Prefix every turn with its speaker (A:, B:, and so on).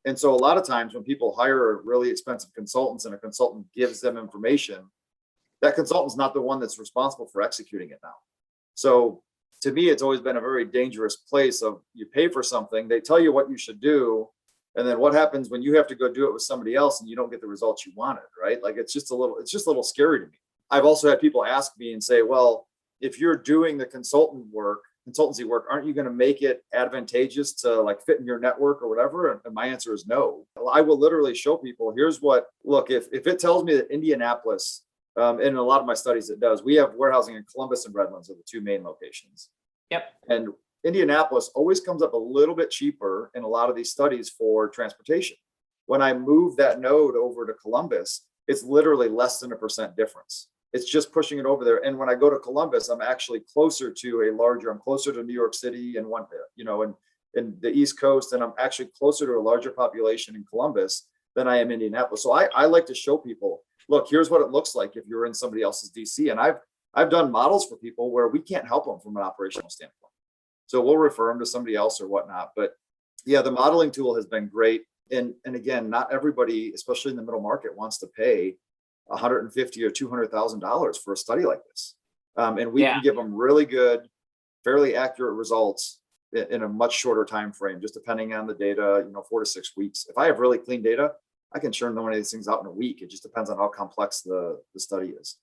A: And so a lot of times when people hire really expensive consultants and a consultant gives them information, that consultant's not the one that's responsible for executing it now. So to me, it's always been a very dangerous place of you pay for something, they tell you what you should do. And then what happens when you have to go do it with somebody else and you don't get the results you wanted, right? Like it's just a little scary to me. I've also had people ask me and say, well, if you're doing the consultancy work, aren't you going to make it advantageous to like fit in your network or whatever? And my answer is no. I will literally show people, here's what, look, if it tells me that Indianapolis, in a lot of my studies, it does. We have warehousing in Columbus and Redlands are the two main locations.
B: Yep.
A: And Indianapolis always comes up a little bit cheaper in a lot of these studies for transportation. When I move that node over to Columbus, it's literally less than 1% difference. It's just pushing it over there. And when I go to Columbus, I'm actually closer to I'm closer to New York City and in the East Coast, and I'm actually closer to a larger population in Columbus than I am Indianapolis. So I like to show people, look, here's what it looks like if you're in somebody else's DC. And I've done models for people where we can't help them from an operational standpoint. So we'll refer them to somebody else or whatnot. But yeah, the modeling tool has been great. And again, not everybody, especially in the middle market, wants to pay $150,000 or $200,000 for a study like this. And we can give them really good, fairly accurate results in a much shorter time frame, just depending on the data, 4 to 6 weeks. If I have really clean data, I can churn one of these things out in a week. It just depends on how complex the study is.